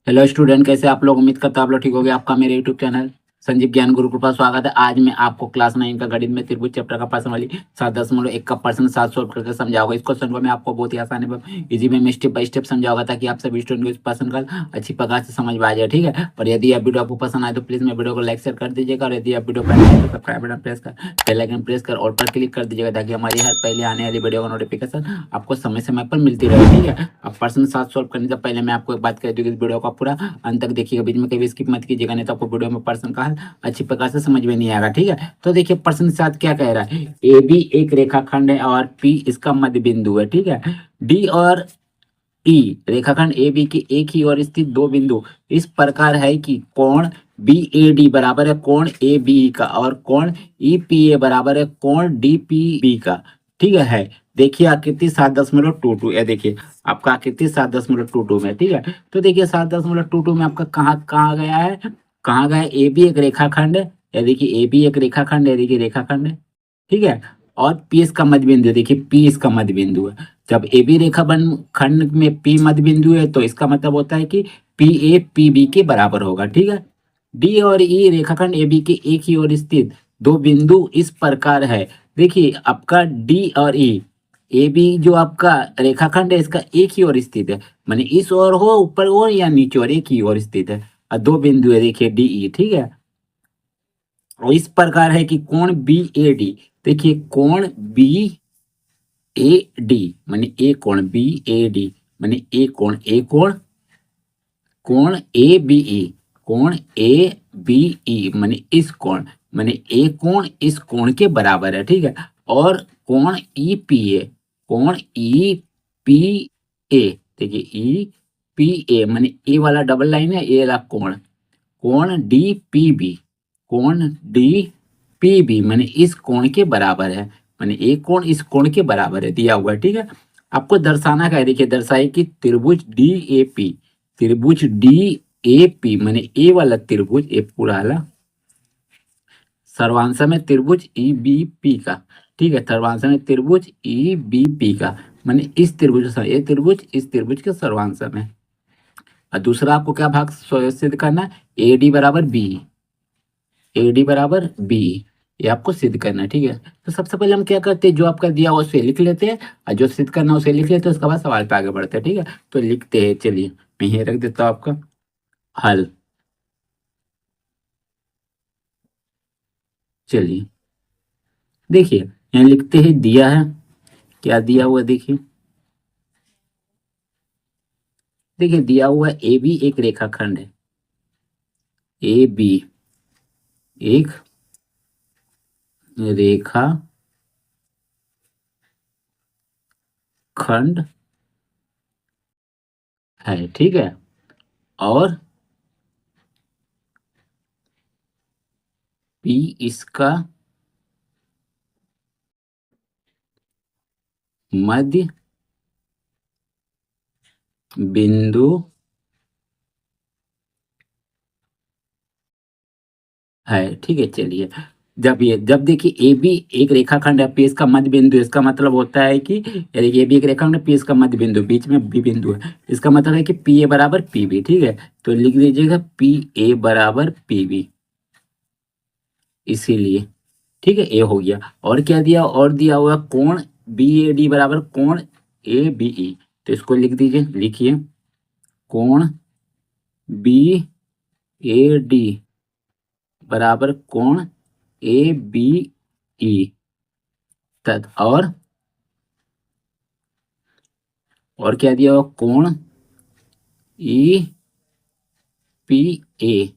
Hello student, कैसे आप लोग? उम्मीद करता हूं आप लोग ठीक हो गए। आपका मेरे यूट्यूब चैनल संजीव ज्ञान गुरुकुल पर स्वागत है। आज मैं आपको क्लास 9 का गणित में त्रिभुज चैप्टर का प्रश्न वाली 7.1 का प्रश्न 7 सॉल्व करके समझाऊंगा। इस क्वेश्चन को मैं आपको बहुत ही आसानी में इजी में मैं स्टेप बाय स्टेप समझाऊंगा, ताकि आप सभी स्टूडेंट को इस प्रश्न का अच्छी प्रकार से समझ में आ जाए। ठीक है, और यदि आप वीडियो आपको पसंद आए तो प्लीज मैं वीडियो को लाइक शेयर कर दीजिएगा, और यदि आप वीडियो पहले तो सब्सक्राइब बटन प्रेस कर बेल आइकन प्रेस कर ऑल पर क्लिक कर दीजिएगा, ताकि हमारी हर पहले आने वाली वीडियो का नोटिफिकेशन आपको समय समय पर मिलती रहे। ठीक है, अब प्रश्न 7 सॉल्व करने से पहले मैं आपको एक बात कह दूं कि इस वीडियो का पूरा अंत तक देखिएगा, बीच में कभी स्किप मत कीजिएगा, नहीं तो आपको वीडियो में प्रश्न का हल अच्छी प्रकार से समझ में नहीं आएगा। ठीक है, तो देखिए प्रश्न 7 क्या कह रहा है। ए बी एक रेखाखंड है और पी इसका मध्य बिंदु है। ठीक है, डी और ई रेखाखंड ए बी की एक ही ओर स्थित दो बिंदु इस प्रकार है कि कोण बी ए डी बराबर है कोण ए बी का, और कोण ई पी ए बराबर है कोण डी पी बी का। ठीक है, देखिए आकृति 7.22 है। देखिए आपका आकृति 7.22 में। ठीक है, तो देखिए 7.22 में आपका कहाँ कहाँ गया है, कहाँ गया है? ए बी एक रेखाखंड है, या देखिए ए बी एक रेखाखंड है, देखिए रेखाखंड है। ठीक है, और पी इसका मध्य बिंदु है, देखिए पी इसका मध्य बिंदु है। जब ए बी रेखा खंड में पी मध्य बिंदु है तो इसका मतलब होता है कि पी ए पी बी के बराबर होगा। ठीक है, डी और ई रेखाखंड ए बी के एक ही ओर स्थित दो बिंदु इस प्रकार है। देखिए आपका डी और ई, ए बी जो आपका रेखाखंड है इसका एक ही ओर स्थित है, माने इस ओर हो ऊपर ओर या नीचे ओर, एक ही ओर स्थित है, और दो बिंदु है देखिए डी ई। ठीक है, और इस प्रकार है कि कोण बी ए डी, देखिए कोण बी ए डी माने ए कोण बी ए डी माने ए कोण कोण ए बी ई, कोण ए बी ई माने इस कोण, माने ए कोण इस कोण के बराबर है। ठीक है, और कोण ई पी ए, कोण ई पी ए, देखिए ई पी ए माने ए वाला डबल लाइन है, ए वाला कोण, कोण डी पी बी, कोण डी पी बी माने इस कोण के बराबर है, माने एक कोण इस कोण के बराबर है, दिया हुआ है। ठीक है, आपको दर्शाना का है। देखिए दर्शाए कि त्रिभुज डी ए पी, त्रिभुज डी ए पी माने ए वाला त्रिभुज, ए पूरा वाला सर्वांश में त्रिभुज ई बी पी का। ठीक है, सर्वांश में त्रिभुज ई बी पी का माने इस त्रिभुज, ये त्रिभुज इस त्रिभुज के सर्वांश में। और दूसरा आपको क्या भाग सिद्ध करना है, ए डी बराबर बी, ए डी बराबर बी, ये आपको सिद्ध करना है। ठीक है, तो सबसे पहले हम क्या करते हैं, जो आपका दिया हुआ उसे लिख लेते हैं, और जो सिद्ध करना है उसे लिख लेते हैं, उसके बाद सवाल पे आगे बढ़ते हैं। ठीक है, तो लिखते हैं, चलिए मैं ये रख देता हूँ आपका हल। चलिए देखिए यहाँ लिखते हैं, दिया है क्या दिया हुआ, देखिए देखिए दिया हुआ ए बी एक रेखाखंड है, ए बी एक रेखा खंड है। ठीक है, और पी इसका मध्य बिंदु है। ठीक है, चलिए जब देखिए ए बी एक रेखाखंड है, पी इसका मध्य बिंदु, इसका मतलब होता है कि ए बी एक रेखाखंड है, पी इसका मध्य बिंदु, बीच में बी बिंदु है, इसका मतलब है कि पी ए बराबर पी बी। ठीक है, तो लिख दीजिएगा पी ए बराबर पी बी, इसीलिए। ठीक है, ए हो गया। और क्या दिया, और दिया हुआ कोण बी ए डी बराबर कोण ए बी ई, तो इसको लिख दीजिए, लिखिए कोण बी ए डी बराबर कोण ए बी ई, तद और क्या दिया हुआ, कोण ई पी ए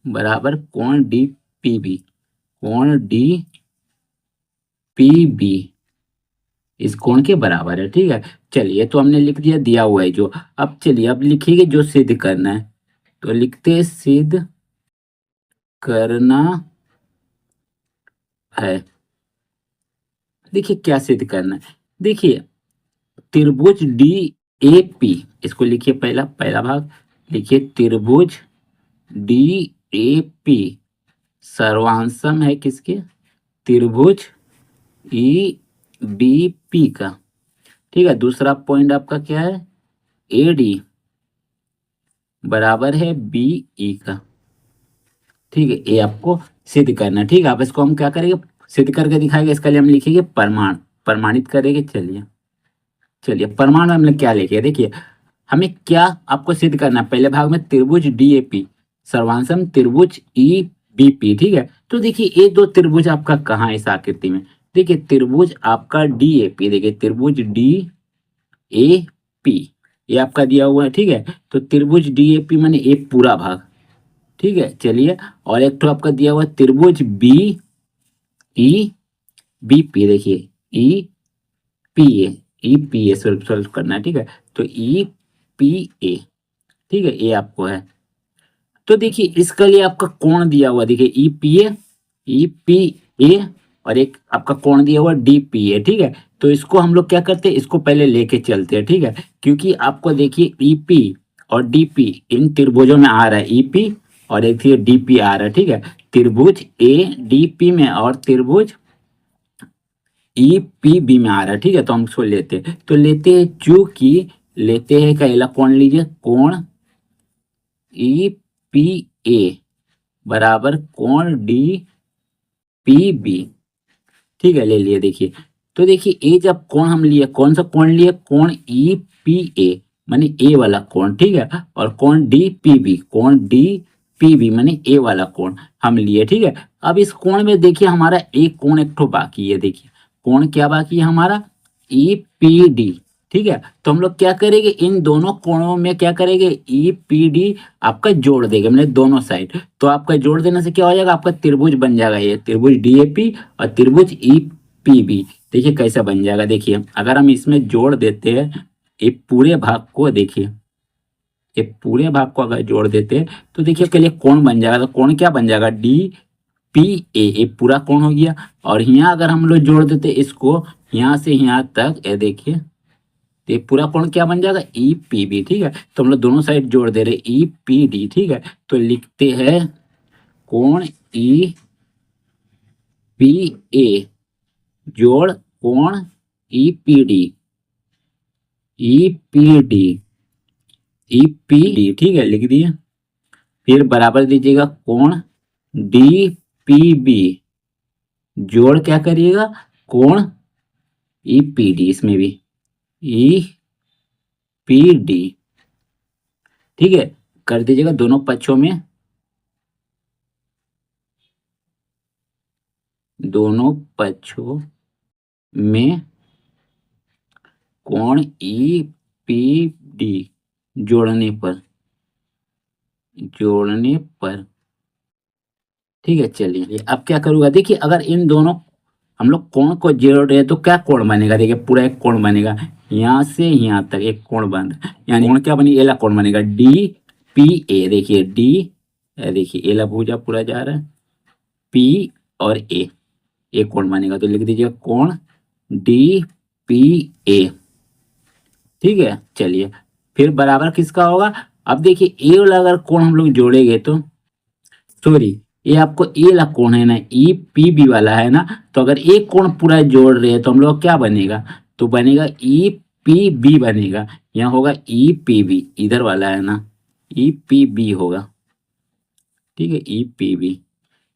बराबर कोण डी पी बी, कोण डी पी बी इस कोण के बराबर है। ठीक है, चलिए तो हमने लिख दिया, दिया हुआ है जो। अब चलिए अब लिखिए जो सिद्ध करना है, तो लिखते हैं सिद्ध करना है। देखिए क्या सिद्ध करना है, देखिए त्रिभुज डी ए पी, इसको लिखिए, पहला पहला भाग लिखिए, त्रिभुज डी ए पी सर्वांशम है किसके, त्रिभुज ई बी पी का। ठीक है, दूसरा पॉइंट आपका क्या है, ए डी बराबर है बी ई का। ठीक है, ये आपको सिद्ध करना है। ठीक है, आप इसको हम क्या करेंगे, सिद्ध करके दिखाएंगे। इसके लिए हम लिखेंगे प्रमाण, प्रमाणित करेंगे। चलिए चलिए, प्रमाण में हमने क्या लिखे, देखिए हमें क्या आपको सिद्ध करना है। पहले भाग में त्रिभुज डीएपी सर्वांसम त्रिभुज ई बीपी। ठीक है, तो देखिए ये दो त्रिभुज आपका कहाँ है इस आकृति में। देखिए त्रिभुज आपका डीएपी, देखिए त्रिभुज डी ए पी ये आपका दिया हुआ है। ठीक है, तो त्रिभुज डीएपी माने ये पूरा भाग। ठीक है, चलिए, और एक तो आपका दिया हुआ त्रिभुज बी ई बी पी, देखिए E P A, E P A solve करना है। ठीक है, तो ई पी ए, ठीक है, ये आपको है। तो देखिए इसके लिए आपका कोण दिया हुआ, देखिए ई पी ए और एक आपका कोण दिया हुआ डी पी ए। ठीक है, तो इसको हम लोग क्या करते हैं, इसको पहले लेके चलते हैं। ठीक है, क्योंकि आपको देखिए ई पी और डी पी इन त्रिभुजों में आ रहा है, ई पी और एक डी पी आ रहा है। ठीक है, त्रिभुज ए डी पी में और त्रिभुज ई पी बी में आ रहा है। ठीक है, तो हम इसको लेते हैं, तो लेते हैं चूंकि लेते हैं पहला कोण लीजिए, कोण ई पी ए बराबर कोण डी पी बी। ठीक है, ले लिए। देखिए तो देखिए ए जब कोण हम लिए, कौन सा कोण लिए, कोण ई पी ए माने ए वाला कोण। ठीक है, और कोण डी पी बी, कोण डी पी बी माने ए वाला कोण हम लिए। ठीक है, अब इस कोण में देखिए हमारा एक कोण एक ठो बाकी है। देखिए कोण क्या बाकी है हमारा, ई पी डी। ठीक है, तो हम लोग क्या करेंगे, इन दोनों कोणों में क्या करेंगे, ई पी डी आपका जोड़ देंगे, मैंने दोनों साइड। तो आपका जोड़ देने से क्या हो जाएगा, आपका त्रिभुज बन जाएगा, ये त्रिभुज डीएपी और त्रिभुज ई पी बी। देखिए कैसा बन जाएगा, देखिए अगर हम इसमें जोड़ देते हैं ये पूरे भाग को, देखिए ये पूरे भाग को अगर जोड़ देते हैं तो देखिए इसके लिए कोण बन जाएगा। तो कोण क्या बन जाएगा, डी पी ए, ये पूरा कोण हो गया। और यहाँ अगर हम लोग जोड़ देते इसको यहाँ से यहाँ तक, ये देखिए तो ये पूरा कोण क्या बन जाएगा, ई पी बी। ठीक है, तो हम लोग दोनों साइड जोड़ दे रहे ई पी डी। ठीक है, तो लिखते हैं कोण ई पी ए जोड़ कोण E P D, E P D, E P D. ठीक है, लिख दिए। फिर बराबर दीजिएगा कोण डी पी बी जोड़ क्या करिएगा, कोण ई पी डी, इसमें भी ई पी डी। ठीक है, कर दीजिएगा दोनों पक्षों में, दोनों पक्षों में कोण ई पी डी जोड़ने पर, जोड़ने पर। ठीक है, चलिए अब क्या करूँगा, देखिए अगर इन दोनों हम लोग कोण को जोड़ रहे हैं तो क्या कोण बनेगा, देखिए पूरा एक कोण बनेगा, यहाँ से यहाँ तक एक कोण बन रहा है, यानी कोण क्या बनेगा, एला कोण बनेगा डी पी ए। देखिए डी, देखिए एला भुजा पूरा जा रहा है, पी और ए, एक कोण बनेगा। तो लिख दीजिएगा कोण डी पी ए। ठीक है, चलिए फिर बराबर किसका होगा, अब देखिए ए वाला अगर कोण हम लोग जोड़ेंगे तो, सॉरी ये आपको ए वाला कोण है ना, ई पी बी वाला है ना, तो अगर एक कोण पूरा जोड़ रहे हैं तो हम लोग क्या बनेगा, तो बनेगा ई पी बी बनेगा। यहाँ होगा ई पी बी, इधर वाला है ना ई पी बी होगा। ठीक है, ई पी बी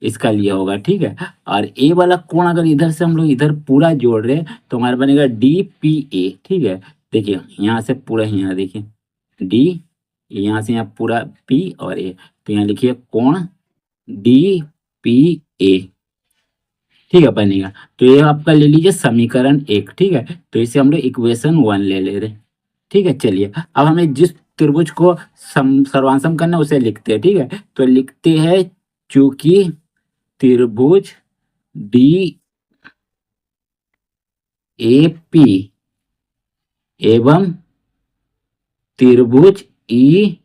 इसका लिया होगा। ठीक है, और ए वाला कोण अगर इधर से हम लोग इधर पूरा जोड़ रहे हैं तो हमारा बनेगा डी पी ए। ठीक है, देखिए यहाँ से पूरा यहाँ देखिए डी, यहाँ से यहाँ पूरा पी और ए, तो यहाँ लिखिए कोण डी पी ए। ठीक है, बनेगा। तो ये आपका ले लीजिए समीकरण 1। ठीक है, तो इसे हम लोग इक्वेशन 1 ले रहे। ठीक है, चलिए अब हमें जिस त्रिभुज को सर्वांसम करना है उसे लिखते हैं। ठीक है, तो लिखते हैं चूंकि त्रिभुज डी ए पी एवं त्रिभुज ई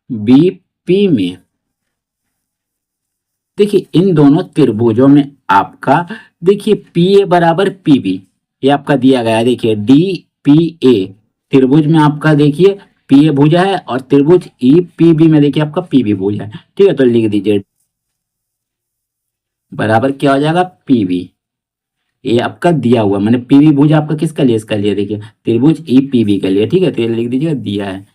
बी पी में, देखिए इन दोनों त्रिभुजों में आपका देखिए पी ए बराबर पी बी, ये आपका दिया गया है। देखिए डी पी ए त्रिभुज में आपका देखिए पी ए भुजा है और त्रिभुज ई पी बी में देखिए आपका पी बी भुजा है। ठीक है, तो लिख दीजिए बराबर क्या हो जाएगा, पी बी, ये आपका दिया हुआ मैंने पी बी भुजा आपका किसका लिए, इसका लिए देखिए त्रिभुज ई पी बी के लिए। ठीक है, तो ये लिख दीजिए दिया है।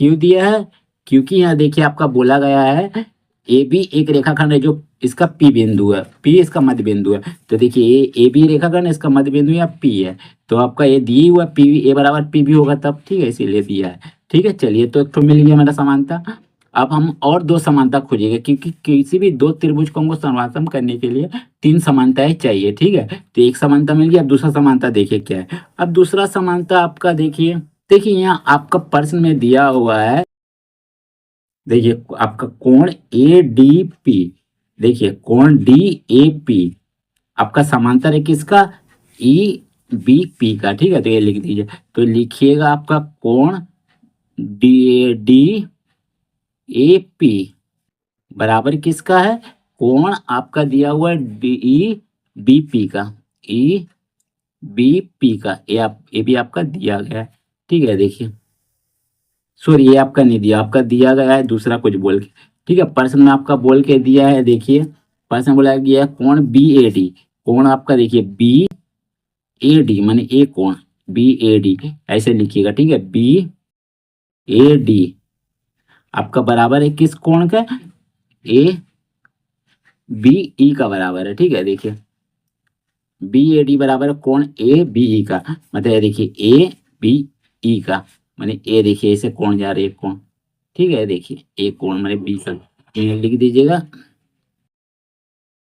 क्यों दिया है? क्योंकि यहाँ देखिए आपका बोला गया है ए बी एक रेखाखंड है जो इसका पी बिंदु है, पी इसका मध्य बिंदु है। तो देखिए ए बी रेखाखंड इसका मध्य बिंदु या पी है, तो आपका ये दिए हुआ पी ए बराबर पी भी होगा तब, ठीक है, इसीलिए दिया है। ठीक है, चलिए तो एक तो मिल गया मेरा समानता। अब हम और दो समानता खोजेंगे, क्योंकि किसी भी दो त्रिभुज को हमको सर्वासम करने के लिए तीन समानताएं चाहिए। ठीक है, तो एक समानता मिल गया। अब दूसरा समानता देखिए क्या है। अब दूसरा समानता आपका देखिए, यहाँ आपका प्रश्न में दिया हुआ है, देखिए आपका कोण ए डी पी, देखिए कोण डी ए पी आपका समांतर है किसका? ई बी पी का। ठीक है, तो ये लिख दीजिए। तो लिखिएगा आपका कोण डी डी ए पी बराबर किसका है? कोण आपका दिया हुआ है डी बी पी का, ई बी पी का। ये भी आपका दिया गया है। ठीक है, देखिए सॉरी ये आपका नहीं दिया, आपका दिया गया है दूसरा कुछ बोल के। ठीक है, प्रश्न में आपका बोल के दिया है, देखिए प्रश्न बोला गया है कोण बी ए डी, कोण आपका देखिए बी ए डी माने ए कोण बी ए डी ऐसे लिखिएगा। ठीक है, बी ए डी आपका बराबर है किस कोण का? ए बी ई का बराबर है। ठीक है, देखिए बी ए डी बराबर है कोण ए बी ई का, मतलब देखिए ए बी ई का माने ए, देखिए ऐसे कोण जा रहे हैं कोण। ठीक है, देखिए ए कोण माने बी का, लिख दीजिएगा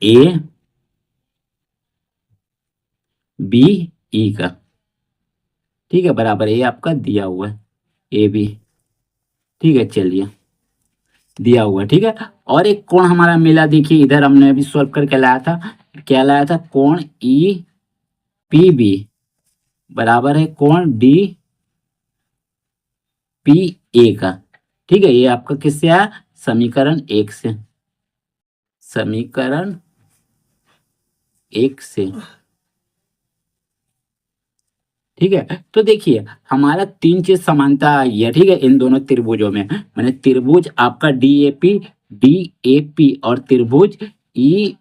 ए बी ई का। ठीक है, बराबर ए आपका दिया हुआ है ए बी। ठीक है, चलिए दिया हुआ है। ठीक है, और एक कोण हमारा मिला, देखिए इधर हमने अभी सॉल्व करके लाया था, क्या लाया था? कोण ई पी बी बराबर है कोण डी पी ए का। ठीक है, ये आपका किससे आया? समीकरण एक से, समीकरण एक से। ठीक है, तो देखिए हमारा तीन चीज समानता आई है। ठीक है, इन दोनों त्रिभुजों में, मैंने त्रिभुज आपका डी ए पी और त्रिभुज ई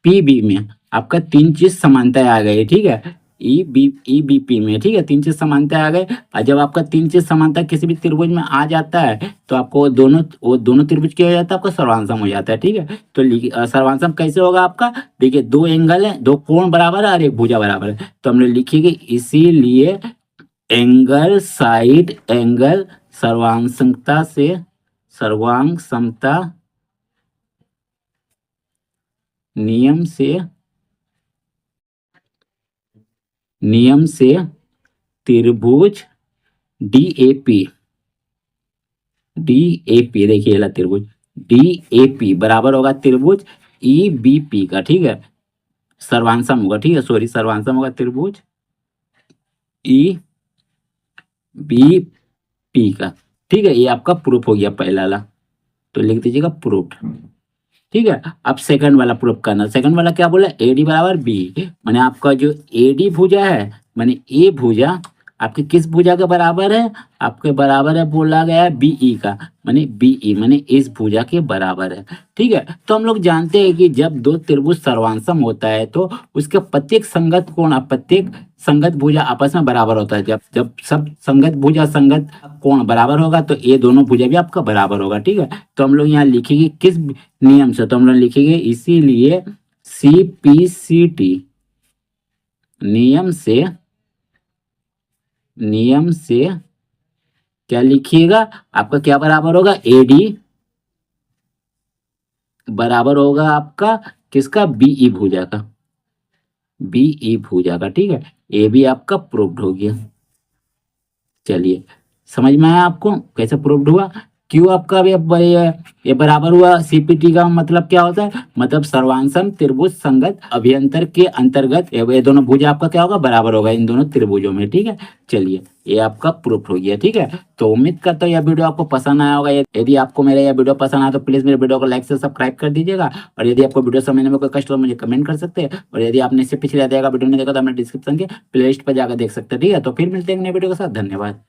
पी बी में आपका तीन चीज समानताएं आ गई। ठीक है, ई बी पी में। ठीक है, तीन चीज समानता आ गए। और जब आपका तीन चीज समानता किसी भी त्रिभुज में आ जाता है तो आपको वो दोनों त्रिभुज क्या हो जाता है? आपका सर्वांशम हो जाता है। ठीक है, तो सर्वांशम कैसे होगा आपका? देखिए दो एंगल है, दो कोण बराबर है और एक भुजा बराबर है, तो हम लोग लिखेंगे इसीलिए एंगल साइड एंगल सर्वांशमता से, सर्वांशमता नियम से त्रिभुज डीएपी देखिए ला त्रिभुज डीएपी बराबर होगा त्रिभुज ईबीपी का। ठीक है, सर्वांशम होगा। ठीक है, सॉरी सर्वांशम होगा त्रिभुज ई बी पी का। ठीक है, ये आपका प्रूफ हो गया पहला ला, तो लिख दीजिएगा प्रूफ। ठीक है, अब सेकंड वाला प्रूफ करना। सेकंड वाला क्या बोला? एडी बराबर बी, माने आपका जो एडी भुजा है माने ए भुजा आपके किस भुजा के बराबर है? आपके बराबर है बोला गया है बीई का, माने बीई माने इस भुजा के बराबर है। ठीक है, तो हम लोग जानते हैं कि जब दो त्रिभुज सर्वांशम होता है तो उसके प्रत्येक संगत कोण, प्रत्येक संगत भुजा आपस में बराबर होता है। जब सब संगत भुजा संगत कोण बराबर होगा तो ये दोनों भुजा भी आपका बराबर होगा। ठीक है, तो हम लोग यहाँ लिखेंगे किस नियम से? तो हम लोग लिखेंगे इसीलिए CPCT नियम से क्या लिखिएगा? आपका क्या बराबर होगा? AD बराबर होगा आपका किसका? BE भुजा का, BE भुजा का। ठीक है, ये भी आपका प्रूव्ड हो गया। चलिए समझ में आया आपको कैसे प्रूव्ड हुआ? क्यों आपका ये बराबर हुआ? CPT का मतलब क्या होता है? मतलब सर्वांशम त्रिभुज संगत अभ्यंतर के अंतर्गत ये दोनों भुजा आपका क्या होगा? बराबर होगा इन दोनों त्रिभुजों में। ठीक है, चलिए ये आपका प्रूफ हो गया। ठीक है, तो उम्मीद करता हूँ यह वीडियो आपको पसंद आया होगा। यदि आपको मेरा यह वीडियो पसंद आया तो प्लीज मेरे वीडियो को लाइक से सब्सक्राइब कर दीजिएगा, और यदि आपको वीडियो समझने में कोई कष्ट हो मुझे कमेंट कर सकते हैं, और यदि आपने इससे पिछले वीडियो नहीं देखा तो हमने डिस्क्रिप्शन के प्लेलिस्ट पर जाकर देख सकते हैं। ठीक है, तो फिर मिलते हैं नए वीडियो के साथ। धन्यवाद।